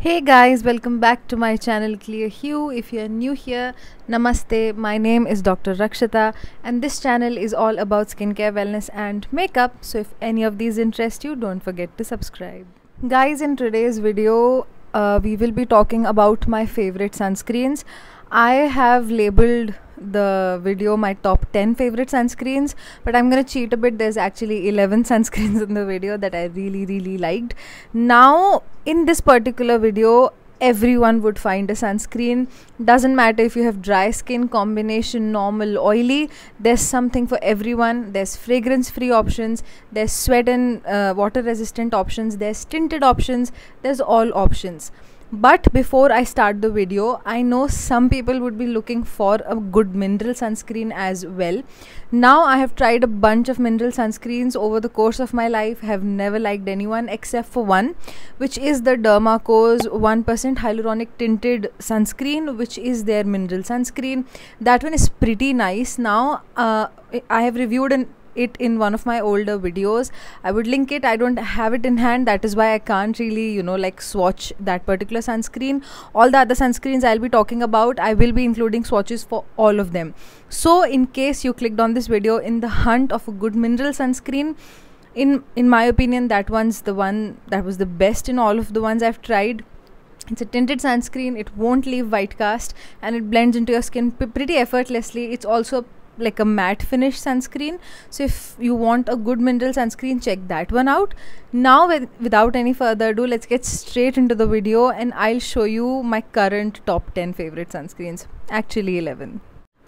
Hey guys, welcome back to my channel Clear Hue. If you're new here, namaste. My name is Dr. Rakshita and this channel is all about skincare, wellness and makeup. So if any of these interest you, don't forget to subscribe. Guys, in today's video, we will be talking about my favorite sunscreens. I have labeled the video my top 10 favorite sunscreens, but I'm gonna cheat a bit. There's actually 11 sunscreens in the video that I really liked. Now in this particular video, everyone would find a sunscreen. Doesn't matter if you have dry skin, combination, normal, oily, there's something for everyone. There's fragrance free options, there's sweat and water resistant options, there's tinted options, there's all options. But before I start the video, I know some people would be looking for a good mineral sunscreen as well. Now I have tried a bunch of mineral sunscreens over the course of my life. I have never liked anyone except for one, which is the Dermaco's 1% hyaluronic tinted sunscreen, which is their mineral sunscreen. That one is pretty nice. Now I have reviewed it in one of my older videos. I would link it. I don't have it in hand, that is why I can't really like swatch that particular sunscreen. All the other sunscreens I'll be talking about, I will be including swatches for all of them. So in case you clicked on this video in the hunt of a good mineral sunscreen, in my opinion, that one's the one that was the best in all of the ones I've tried. It's a tinted sunscreen, it won't leave white cast and it blends into your skin pretty effortlessly. It's also like a matte finish sunscreen, so if you want a good mineral sunscreen, check that one out. Now without any further ado, let's get straight into the video and I'll show you my current top 10 favorite sunscreens, actually 11.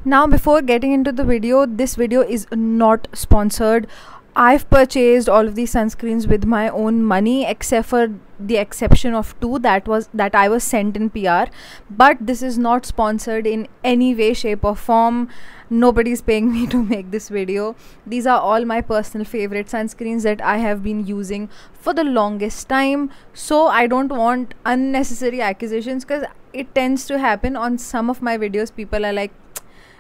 Now before getting into the video, this video is not sponsored. I've purchased all of these sunscreens with my own money, except for the exception of two that I was sent in PR. But this is not sponsored in any way, shape or form. Nobody's paying me to make this video. These are all my personal favorite sunscreens that I have been using for the longest time. So I don't want unnecessary accusations, because it tends to happen on some of my videos. People are like,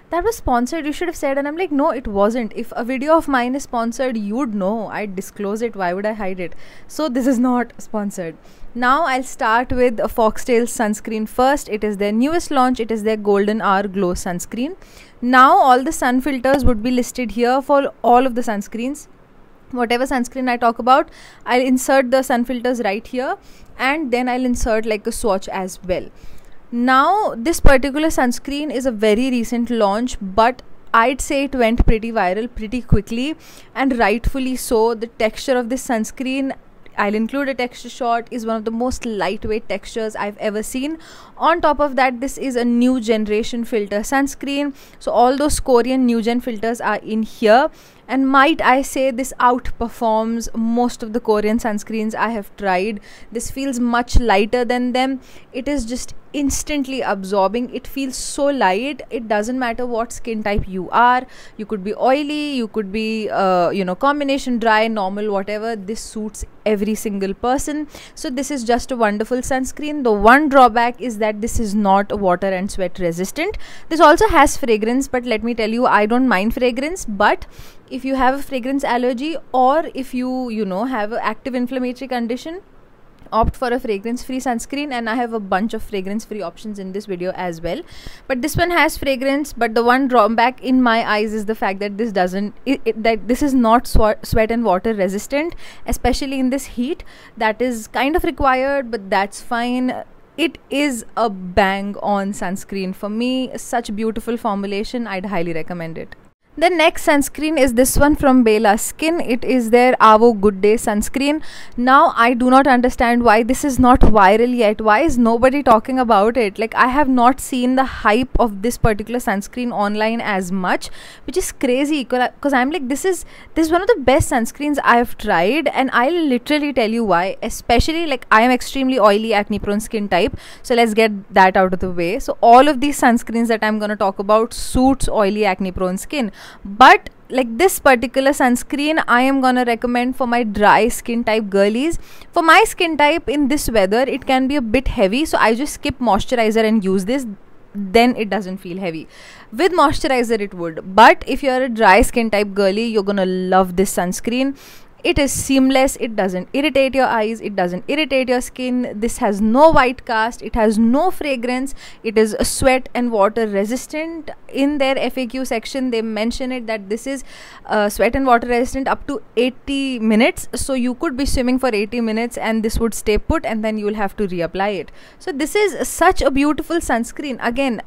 that was sponsored, you should have said. And I'm like, no, it wasn't. If a video of mine is sponsored, you'd know. I'd disclose it. Why would I hide it? So this is not sponsored. Now I'll start with a Foxtail sunscreen first. It is their newest launch. It is their Golden Hour Glow sunscreen. Now all the sun filters would be listed here for all of the sunscreens. Whatever sunscreen I talk about, I'll insert the sun filters right here, and then I'll insert like a swatch as well. Now this particular sunscreen is a very recent launch, but I'd say it went pretty viral pretty quickly, and rightfully so. The texture of this sunscreen, I'll include a texture shot, is one of the most lightweight textures I've ever seen. On top of that, this is a new generation filter sunscreen, so all those Korean new gen filters are in here, and might I say, this outperforms most of the Korean sunscreens I have tried. This feels much lighter than them. It is just instantly absorbing. It feels so light. It doesn't matter what skin type you are. You could be oily, you could be combination dry, normal, whatever. This suits every single person. So this is just a wonderful sunscreen. The one drawback is that this is not water and sweat resistant. This also has fragrance, but let me tell you, I don't mind fragrance. But if you have a fragrance allergy, or if you have an active inflammatory condition, opt for a fragrance free sunscreen. And I have a bunch of fragrance free options in this video as well, but this one has fragrance. But the one drawback in my eyes is the fact that this this is not sweat and water resistant, especially in this heat. That is kind of required, but that's fine. It is a bang on sunscreen for me. Such beautiful formulation, I'd highly recommend it. The next sunscreen is this one from Bella Skin. It is their Avo Good Day sunscreen. Now I do not understand why this is not viral yet. Why is nobody talking about it? Like, I have not seen the hype of this particular sunscreen online as much, which is crazy, because I'm like, this is one of the best sunscreens I have tried, and I'll literally tell you why. Especially, like, I am extremely oily, acne prone skin type, so let's get that out of the way. So all of these sunscreens that I'm going to talk about suits oily, acne prone skin. But like this particular sunscreen, I am gonna recommend for my dry skin type girlies. For my skin type, in this weather, it can be a bit heavy, so I just skip moisturizer and use this. Then it doesn't feel heavy. With moisturizer it would, but if you're a dry skin type girly, you're gonna love this sunscreen. It is seamless, it doesn't irritate your eyes, it doesn't irritate your skin. This has no white cast, it has no fragrance, it is sweat and water resistant. In their FAQ section they mention it that this is sweat and water resistant up to 80 minutes, so you could be swimming for 80 minutes and this would stay put, and then you will have to reapply it. So this is such a beautiful sunscreen. Again,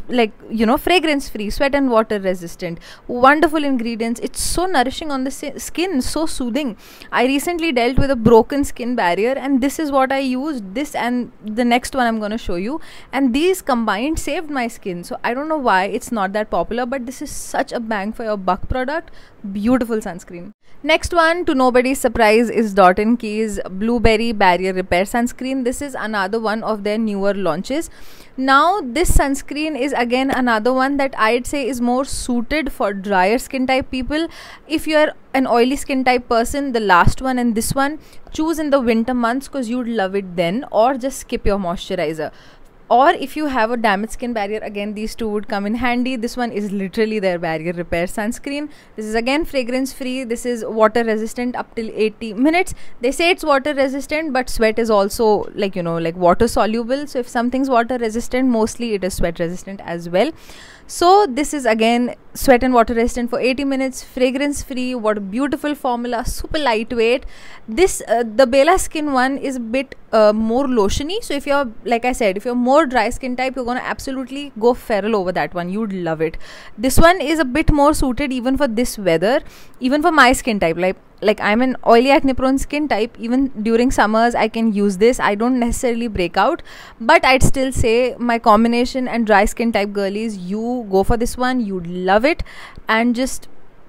like, you know, fragrance free, sweat and water resistant, wonderful ingredients. It's so nourishing on the skin, so soothing. I recently dealt with a broken skin barrier and this is what I used, this and the next one I'm going to show you, and these combined saved my skin. So I don't know why it's not that popular, but this is such a bang for your buck product. Beautiful sunscreen. Next one, to nobody's surprise, is Dot & Key's Blueberry Barrier Repair Sunscreen. This is another one of their newer launches. Now this sunscreen is again another one that I'd say is more suited for drier skin type people. If you're an oily skin type person, the last one and this one, choose in the winter months because you'd love it then, or just skip your moisturizer. Or if you have a damaged skin barrier, again these two would come in handy. This one is literally their barrier repair sunscreen. This is again fragrance free. This is water resistant up till 80 minutes. They say it's water resistant, but sweat is also, like, you know, like water soluble. So if something's water resistant, mostly it is sweat resistant as well. So this is again sweat and water resistant for 80 minutes, fragrance free. What a beautiful formula, super lightweight. This the Bella Skin one is a bit more lotiony, so if you're, like I said, if you're more dry skin type, you're gonna absolutely go feral over that one. You'd love it. This one is a bit more suited even for this weather, even for my skin type. Like I'm an oily acne prone skin type. Even during summers I can use this. I don't necessarily break out, but I'd still say my combination and dry skin type girlies, you go for this one. You'd love it. And just,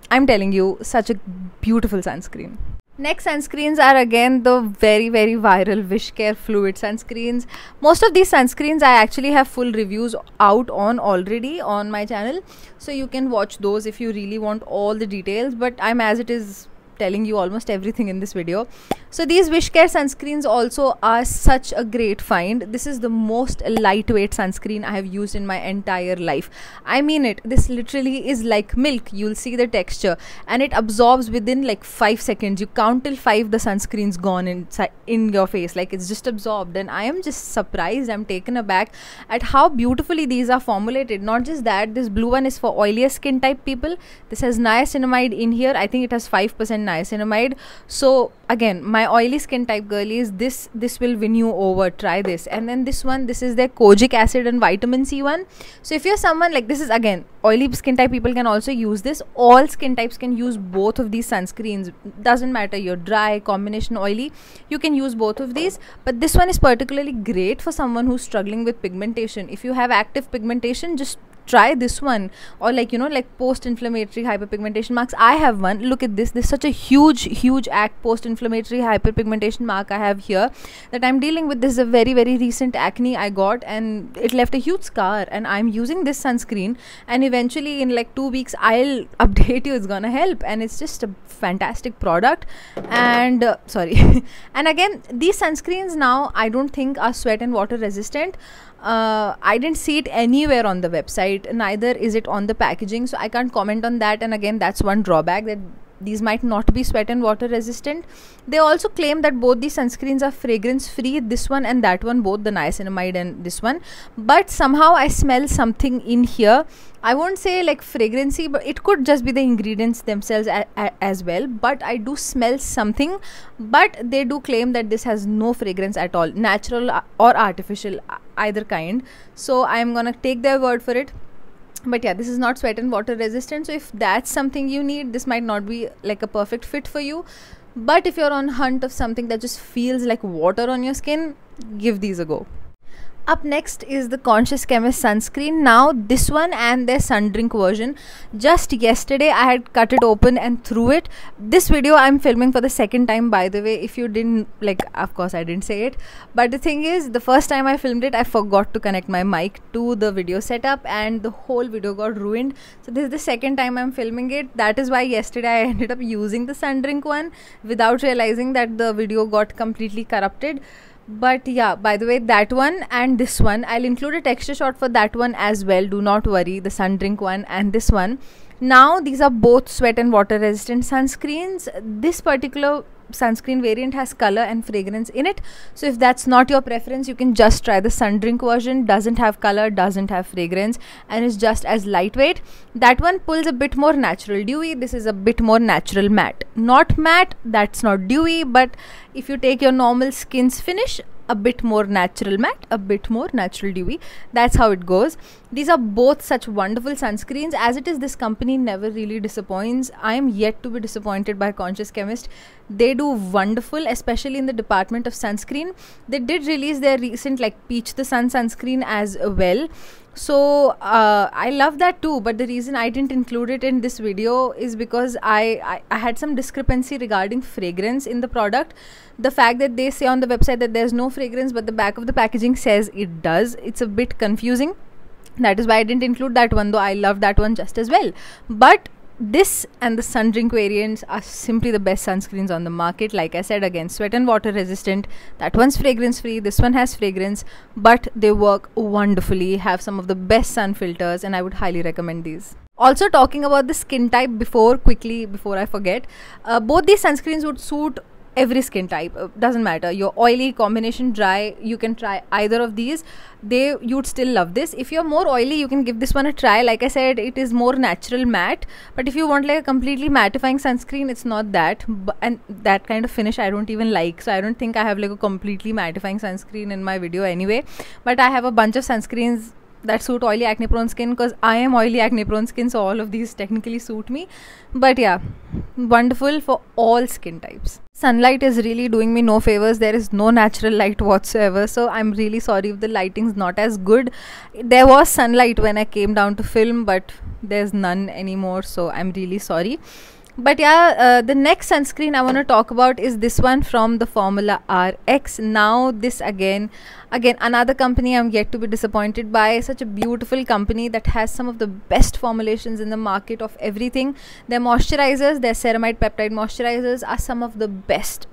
I'm telling you, such a beautiful sunscreen. Next sunscreens are again the very viral Wishcare Fluid sunscreens. Most of these sunscreens I actually have full reviews out on already on my channel, so you can watch those if you really want all the details, but I'm as it is telling you almost everything in this video. So these Wishcare sunscreens also are such a great find. This is the most lightweight sunscreen I have used in my entire life. I mean it. This literally is like milk. You'll see the texture, and it absorbs within like 5 seconds. You count till 5, the sunscreen's gone in your face. Like, it's just absorbed, and I am just surprised. I'm taken aback at how beautifully these are formulated. Not just that, this blue one is for oilier skin type people. This has niacinamide in here. I think it has 5% niacinamide. So again, my oily skin type girlies, this will win you over. Try this. And then this one, this is their kojic acid and vitamin C one. So if you're someone like, this is again oily skin type people can also use this. All skin types can use both of these sunscreens. Doesn't matter, you're dry, combination oily, you can use both of these. But this one is particularly great for someone who's struggling with pigmentation. If you have active pigmentation, just try this one. Or like, you know, like post-inflammatory hyperpigmentation marks. I have one. Look at this. This is such a huge post-inflammatory hyperpigmentation mark I have here that I'm dealing with. This is a very recent acne I got, and it left a huge scar, and I'm using this sunscreen, and eventually in like 2 weeks I'll update you. It's gonna help, and it's just a fantastic product. And sorry and again, these sunscreens now I don't think are sweat and water resistant. I didn't see it anywhere on the website, neither is it on the packaging, so I can't comment on that. And again, that's one drawback, that these might not be sweat and water resistant. They also claim that both these sunscreens are fragrance free, this one and that one, both the niacinamide and this one. But somehow I smell something in here. I won't say like fragrancy, but it could just be the ingredients themselves as well. But I do smell something. But they do claim that this has no fragrance at all, natural or artificial, either kind. So I'm gonna take their word for it. But yeah, this is not sweat and water resistant, so if that's something you need, this might not be like a perfect fit for you. But if you're on hunt of something that just feels like water on your skin, give these a go. Up next is the Conscious Chemist sunscreen. Now this one and their sun drink version, just yesterday I had cut it open and threw it. This video I'm filming for the second time, by the way. If you didn't, like, of course I didn't say it, but the thing is, the first time I filmed it I forgot to connect my mic to the video setup and the whole video got ruined. So this is the second time I'm filming it. That is why yesterday I ended up using the sun drink one without realizing that the video got completely corrupted. But yeah, by the way, that one and this one, I'll include a texture shot for that one as well. Do not worry, the sun drink one and this one. Now, these are both sweat and water resistant sunscreens. This particular sunscreen variant has color and fragrance in it. So if that's not your preference, you can just try the sun drink version. Doesn't have color, doesn't have fragrance, and is just as lightweight. That one pulls a bit more natural dewy. This is a bit more natural matte. Not matte, that's not dewy, but if you take your normal skin's finish, a bit more natural matte, a bit more natural dewy. That's how it goes. These are both such wonderful sunscreens. As it is, this company never really disappoints. I am yet to be disappointed by Conscious Chemist. They do wonderful, especially in the department of sunscreen. They did release their recent like Peach the Sun sunscreen as well. So I love that too, but the reason I didn't include it in this video is because I had some discrepancy regarding fragrance in the product. The fact that they say on the website that there's no fragrance, but the back of the packaging says it does, it's a bit confusing. That is why I didn't include that one, though I love that one just as well. But this and the sun drink variants are simply the best sunscreens on the market. Like I said, again, sweat and water resistant. That one's fragrance free, this one has fragrance, but they work wonderfully, have some of the best sun filters, and I would highly recommend these. Also, talking about the skin type before I forget, both these sunscreens would suit every skin type. Doesn't matter, you're oily, combination dry, you can try either of these. You'd still love this. If you're more oily, you can give this one a try. Like I said, it is more natural matte, but if you want like a completely mattifying sunscreen, it's not that, and that kind of finish I don't even like. So I don't think I have like a completely mattifying sunscreen in my video anyway. But I have a bunch of sunscreens that suit oily acne prone skin, because I am oily acne prone skin, so all of these technically suit me. But yeah, wonderful for all skin types. Sunlight is really doing me no favors. There is no natural light whatsoever, so I'm really sorry if the lighting's not as good. There was sunlight when I came down to film, but there's none anymore, so I'm really sorry. But yeah, the next sunscreen I want to talk about is this one from the Formula RX. Now this again another company I'm yet to be disappointed by. Such a beautiful company that has some of the best formulations in the market of everything. Their moisturizers, their ceramide peptide moisturizers are some of the best.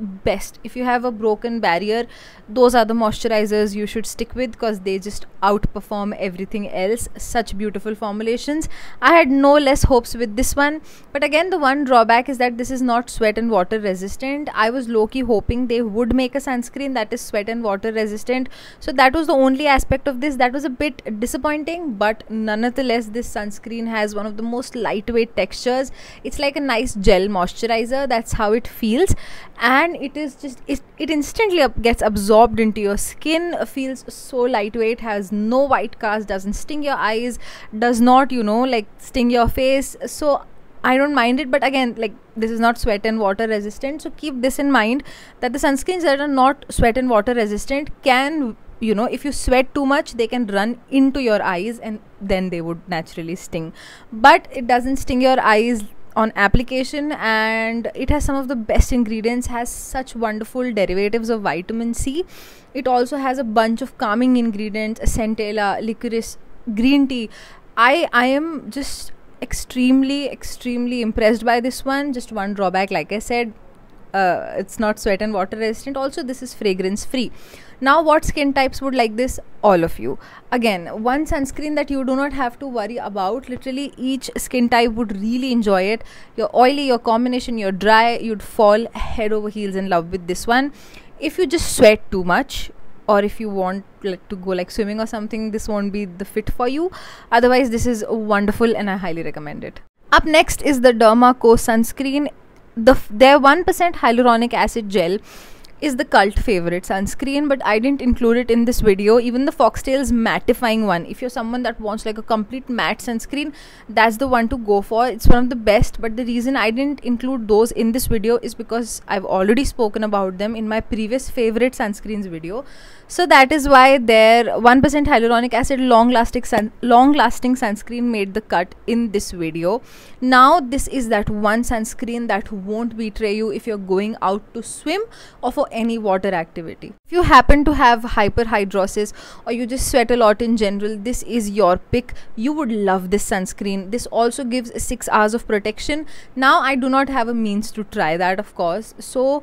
If you have a broken barrier, those are the moisturizers you should stick with, because they just outperform everything else. Such beautiful formulations. I had no less hopes with this one, but again, the one drawback is that this is not sweat and water resistant. I was low-key hoping they would make a sunscreen that is sweat and water resistant, so that was the only aspect of this that was a bit disappointing. But nonetheless, this sunscreen has one of the most lightweight textures. It's like a nice gel moisturizer, that's how it feels, and it is just it instantly gets absorbed into your skin. Feels so lightweight, has no white cast, doesn't sting your eyes, does not like sting your face, so I don't mind it. But again, like, this is not sweat and water resistant, so keep this in mind, that the sunscreens that are not sweat and water resistant can, if you sweat too much, they can run into your eyes and then they would naturally sting. But it doesn't sting your eyes on application, and it has some of the best ingredients, has such wonderful derivatives of vitamin C. It also has a bunch of calming ingredients, centella, licorice, green tea. I am just extremely impressed by this one. Just one drawback, like I said, it's not sweat and water resistant. Also, this is fragrance free. Now, what skin types would like this? All of you. Again, one sunscreen that you do not have to worry about. Literally each skin type would really enjoy it. You're oily, your combination, you're dry, you'd fall head over heels in love with this one. If you just sweat too much, or if you want to go like swimming or something, this won't be the fit for you. Otherwise, this is wonderful and I highly recommend it. Up next is the Derma Co sunscreen. Their 1% hyaluronic acid gel is the cult favorite sunscreen, but I didn't include it in this video. Even the Foxtails mattifying one, if you're someone that wants like a complete matte sunscreen, that's the one to go for. It's one of the best, but the reason I didn't include those in this video is because I've already spoken about them in my previous favorite sunscreens video. So that is why their 1% hyaluronic acid long-lasting sunscreen made the cut in this video. Now, this is that one sunscreen that won't betray you if you're going out to swim or for any water activity. If you happen to have hyperhidrosis or you just sweat a lot in general, this is your pick. You would love this sunscreen. This also gives 6 hours of protection. Now, I do not have a means to try that, of course. So,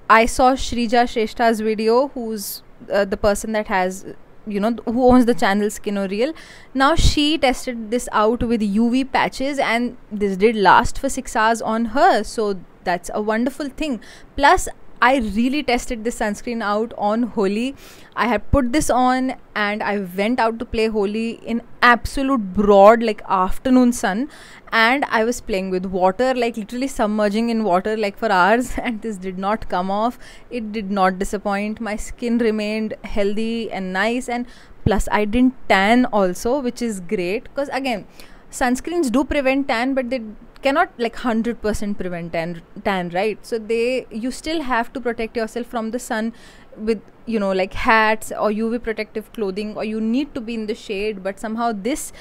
I saw Shrija Shrestha's video, who's the person that has, who owns the channel Skin or Real. Now she tested this out with UV patches, and this did last for 6 hours on her. So that's a wonderful thing. Plus, I really tested this sunscreen out on Holi. I had put this on and I went out to play Holi in absolute broad, like, afternoon sun, and I was playing with water, like literally submerging in water like for hours, and this did not come off. It did not disappoint. My skin remained healthy and nice, and plus I didn't tan also, which is great, because again, sunscreens do prevent tan, but they cannot like 100% prevent tan, right? So you still have to protect yourself from the sun with, like hats or UV protective clothing, or you need to be in the shade, but somehow this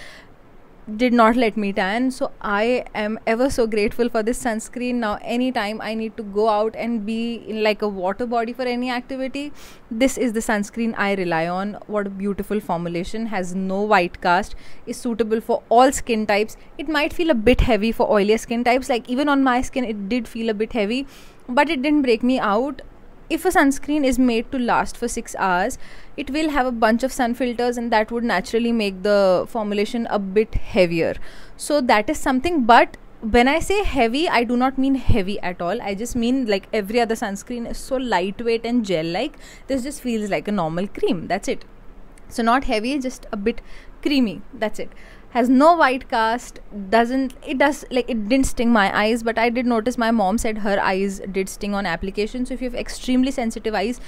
did not let me tan. So I am ever so grateful for this sunscreen. Now anytime I need to go out and be in like a water body for any activity, this is the sunscreen I rely on. What a beautiful formulation, has no white cast, is suitable for all skin types. It might feel a bit heavy for oilier skin types, like even on my skin it did feel a bit heavy, but it didn't break me out. If a sunscreen is made to last for 6 hours, it will have a bunch of sun filters, and that would naturally make the formulation a bit heavier. So that is something. But when I say heavy, I do not mean heavy at all. I just mean like every other sunscreen is so lightweight and gel-like. This just feels like a normal cream. That's it. So not heavy, just a bit creamy. That's it. Has no white cast. It didn't sting my eyes, but I did notice my mom said her eyes did sting on application. So if you have extremely sensitive eyes,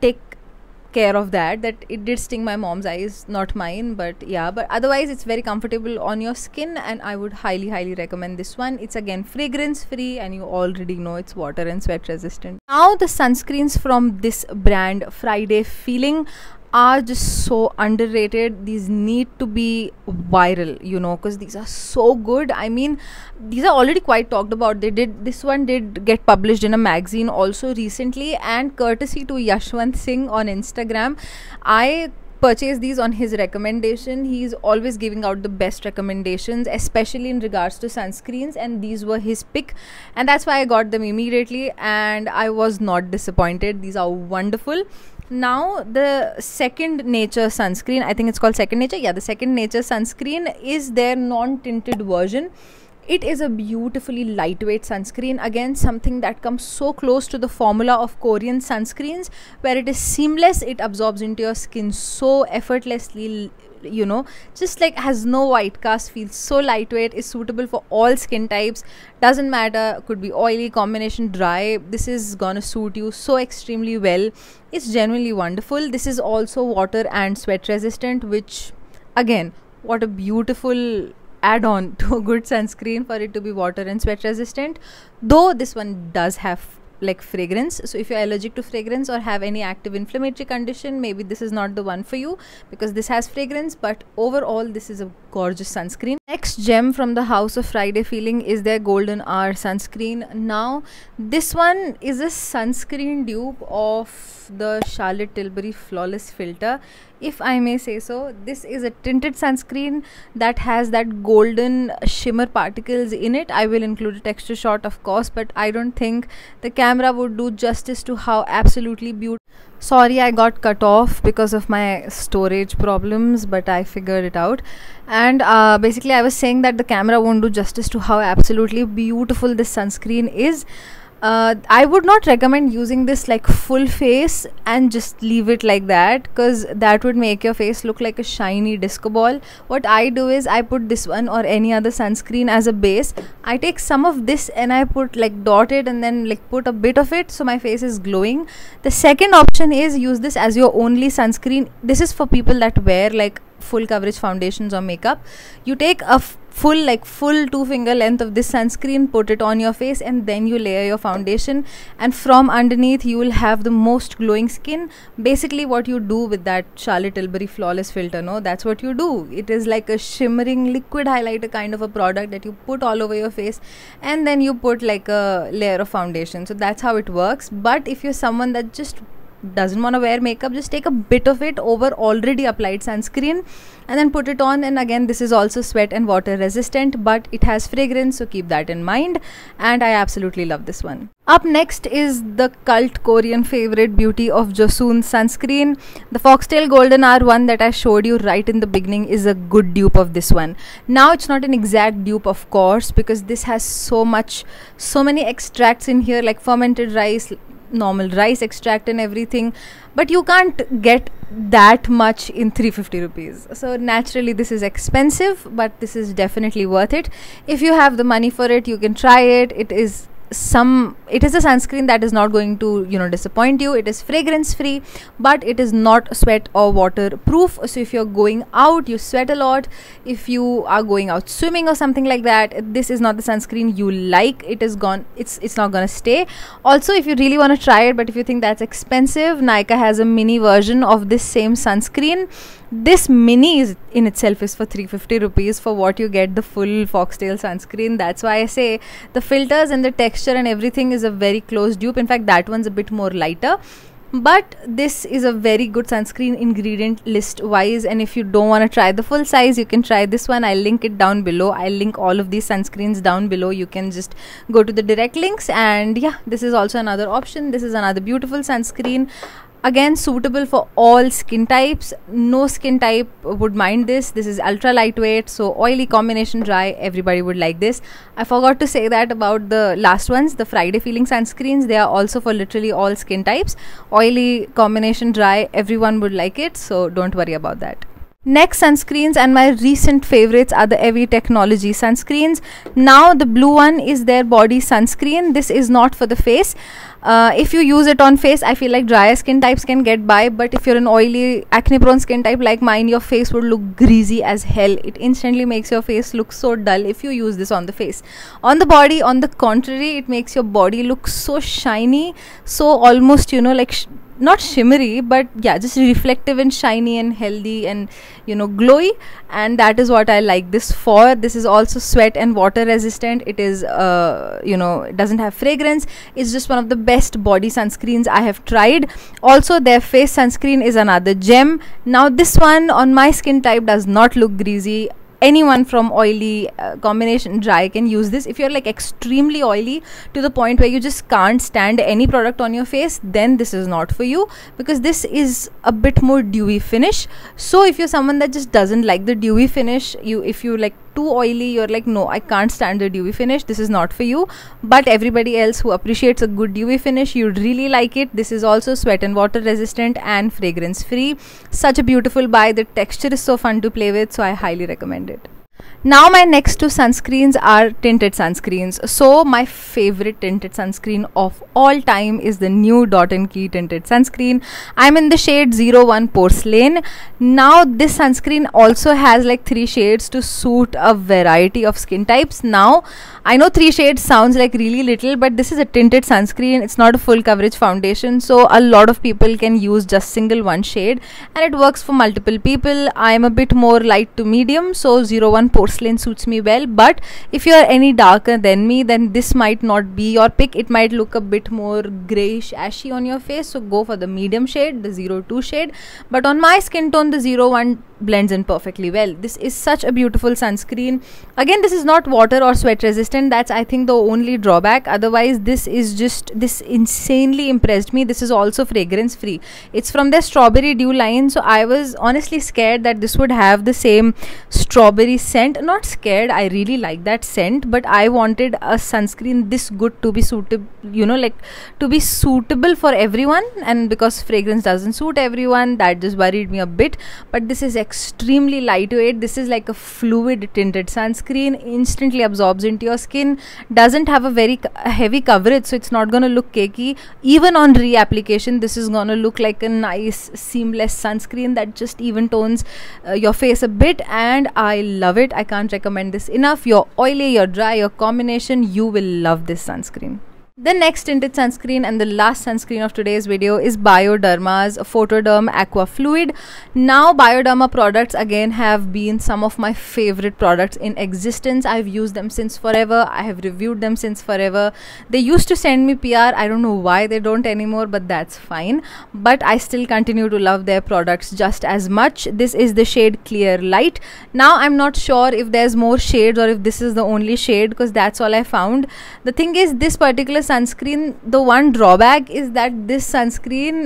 take care of that it did sting my mom's eyes, not mine. But yeah, but otherwise it's very comfortable on your skin, and I would highly recommend this one. It's again fragrance free, and you already know it's water and sweat resistant. Now the sunscreens from this brand, Friday Feeling, are just so underrated. These need to be viral, because these are so good. I mean, these are already quite talked about. This one did get published in a magazine also recently, and courtesy to Yashwant Singh on Instagram, I purchased these on his recommendation. He's always giving out the best recommendations, especially in regards to sunscreens, and these were his pick, and that's why I got them immediately, and I was not disappointed. These are wonderful. Now the Second Nature sunscreen, I think it's called Second Nature. Yeah, the Second Nature sunscreen is their non-tinted version. It is a beautifully lightweight sunscreen. Again, something that comes so close to the formula of Korean sunscreens, where it is seamless. It absorbs into your skin so effortlessly, just like has no white cast, feels so lightweight, is suitable for all skin types. Doesn't matter, could be oily, combination dry. This is gonna suit you so extremely well. It's genuinely wonderful. This is also water and sweat resistant, which again, what a beautiful add-on to a good sunscreen, for it to be water and sweat resistant. Though this one does have like fragrance, so if you're allergic to fragrance or have any active inflammatory condition, maybe this is not the one for you, because this has fragrance. But overall, this is a gorgeous sunscreen. Next gem from the house of Friday Feeling is their Golden Hour sunscreen. Now this one is a sunscreen dupe of the Charlotte Tilbury Flawless Filter, if I may say so. This is a tinted sunscreen that has that golden shimmer particles in it. I will include a texture shot, of course, but I don't think the camera would do justice to how absolutely beautiful. Sorry, I got cut off because of my storage problems, but I figured it out. And basically I was saying that the camera won't do justice to how absolutely beautiful this sunscreen is. I would not recommend using this like full face and just leave it like that, because that would make your face look like a shiny disco ball. What I do is I put this one or any other sunscreen as a base. I take some of this and I put like dot it, and then like put a bit of it so my face is glowing. The second option is use this as your only sunscreen. This is for people that wear like full coverage foundations or makeup. You take a full 2-finger length of this sunscreen, put it on your face, and then you layer your foundation, and from underneath you will have the most glowing skin. Basically what you do with that Charlotte Tilbury Flawless Filter, no, that's what you do. It is like a shimmering liquid highlighter kind of a product that you put all over your face, and then you put like a layer of foundation. So that's how it works. But if you're someone that just doesn't want to wear makeup, just take a bit of it over already applied sunscreen and then put it on. And again, this is also sweat and water resistant, but it has fragrance, so keep that in mind. And I absolutely love this one. Up next is the cult Korean favorite beauty of Joseon sunscreen. The Foxtail Golden Hour one that I showed you right in the beginning is a good dupe of this one. Now it's not an exact dupe, of course, because this has so many extracts in here, like fermented rice, normal rice extract and everything, but you can't get that much in 350 rupees. So naturally this is expensive, but this is definitely worth it. If you have the money for it, you can try it. It is a sunscreen that is not going to disappoint you. It is fragrance free, but it is not sweat or water proof. So if you're going out, you sweat a lot, if you are going out swimming or something like that, this is not the sunscreen you like. It's not gonna stay. Also, if you really want to try it, but if you think that's expensive, Nykaa has a mini version of this same sunscreen. This mini is in itself is for 350 rupees for what you get the full Foxtail sunscreen. That's why I say the filters and the texture and everything is a very close dupe. In fact, that one's a bit more lighter, but this is a very good sunscreen ingredient list wise. And if you don't want to try the full size, you can try this one. I'll link it down below. I'll link all of these sunscreens down below. You can just go to the direct links, and yeah, this is also another option. This is another beautiful sunscreen. Again, suitable for all skin types. No skin type would mind this. This is ultra lightweight, so oily, combination dry, everybody would like this. I forgot to say that about the last ones, the Friday feeling sunscreens. They are also for literally all skin types. Oily, combination dry, everyone would like it, so don't worry about that. Next sunscreens, and my recent favorites, are the Evi Technology sunscreens. Now the blue one is their body sunscreen. This is not for the face. If you use it on face, I feel like drier skin types can get by, but if you're an oily, acne prone skin type like mine, your face would look greasy as hell. It instantly makes your face look so dull if you use this on the face. On the body, on the contrary, it makes your body look so shiny, so almost like not shimmery, but yeah, just reflective and shiny and healthy and glowy. And that is what I like this for. This is also sweat and water resistant. It is it doesn't have fragrance. It's just one of the best body sunscreens I have tried. Also, their face sunscreen is another gem. Now this one on my skin type does not look greasy. Anyone from oily, combination dry can use this. If you're like extremely oily to the point where you just can't stand any product on your face, then this is not for you, because this is a bit more dewy finish. So if you're someone that just doesn't like the dewy finish, if you like too oily, you're like, no, I can't stand the dewy finish, this is not for you. But everybody else who appreciates a good dewy finish, you'd really like it. This is also sweat and water resistant and fragrance free. Such a beautiful buy. The texture is so fun to play with, so I highly recommend it. Now my next two sunscreens are tinted sunscreens. So my favorite tinted sunscreen of all time is the new Dot & Key tinted sunscreen. I'm in the shade 01 Porcelain. Now this sunscreen also has like 3 shades to suit a variety of skin types. Now I know 3 shades sounds like really little, but this is a tinted sunscreen. It's not a full coverage foundation, so a lot of people can use just single one shade and it works for multiple people. I am a bit more light to medium, so 01 Porcelain suits me well. But if you are any darker than me, then this might not be your pick. It might look a bit more grayish ashy on your face, so go for the medium shade, the 02 shade. But on my skin tone, the 01 blends in perfectly well. This is such a beautiful sunscreen. Again, this is not water or sweat resistant. That's I think the only drawback. Otherwise, this insanely impressed me. This is also fragrance free. It's from their Strawberry Dew line, so I was honestly scared that this would have the same strawberry scent. Not scared, I really like that scent, but I wanted a sunscreen this good to be suitable, to be suitable for everyone, and because fragrance doesn't suit everyone, that just worried me a bit. But this is extremely lightweight. This is like a fluid tinted sunscreen, instantly absorbs into your skin, doesn't have a very heavy coverage, so it's not going to look cakey. Even on reapplication, this is going to look like a nice seamless sunscreen that just even tones your face a bit, and I love it. I can't recommend this enough. You're oily, you're dry, your combination, you will love this sunscreen. The next tinted sunscreen and the last sunscreen of today's video is Bioderma's Photoderm Aqua Fluid. Now Bioderma products again have been some of my favorite products in existence. I've used them since forever. I have reviewed them since forever. They used to send me PR. I don't know why they don't anymore, but that's fine. But I still continue to love their products just as much. This is the shade Clear Light. Now I'm not sure if there's more shades or if this is the only shade, because that's all I found. The thing is, this particular sunscreen, the one drawback is that this sunscreen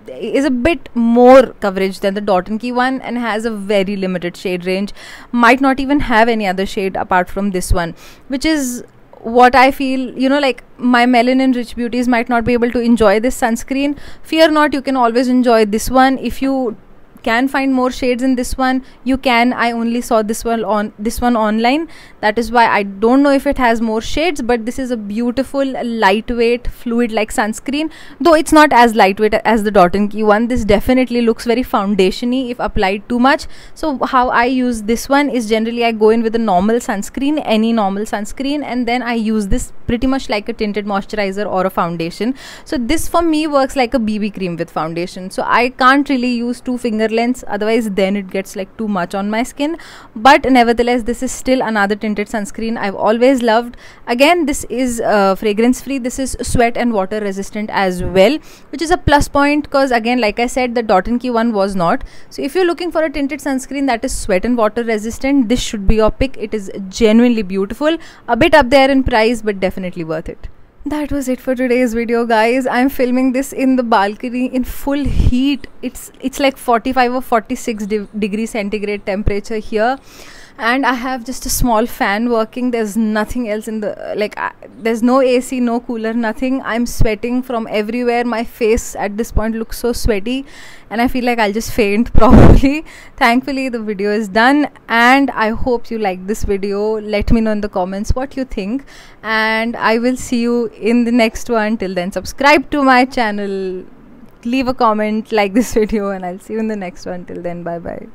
is a bit more coverage than the Dot & Key one and has a very limited shade range. Might not even have any other shade apart from this one, which is what I feel, you know, like my melanin rich beauties might not be able to enjoy this sunscreen. Fear not, you can always enjoy this one. If you can find more shades in this one, you can. I only saw this one online, that is why I don't know if it has more shades, but this is a beautiful lightweight fluid like sunscreen, though it's not as lightweight as the Dot & Key one. This definitely looks very foundation-y if applied too much. So how I use this one is, generally I go in with a normal sunscreen, any normal sunscreen, and then I use this pretty much like a tinted moisturizer or a foundation. So this for me works like a BB cream with foundation, so I can't really use two finger lengths, otherwise then it gets like too much on my skin. But nevertheless, this is still another tinted sunscreen I've always loved. Again, this is fragrance free. This is sweat and water resistant as well, which is a plus point, because again, like I said, the Dot & Key one was not. So if you're looking for a tinted sunscreen that is sweat and water resistant, this should be your pick. It is genuinely beautiful, a bit up there in price, but definitely worth it. That was it for today's video, guys. I'm filming this in the balcony in full heat. It's like 45 or 46 degrees centigrade temperature here, and I have just a small fan working. There's nothing else in the there's no AC, no cooler, nothing. I'm sweating from everywhere. My face at this point looks so sweaty and I feel like I'll just faint probably. Thankfully the video is done, and I hope you like this video. Let me know in the comments what you think, and I will see you in the next one. Till then, subscribe to my channel, leave a comment, like this video, and I'll see you in the next one. Till then, bye bye.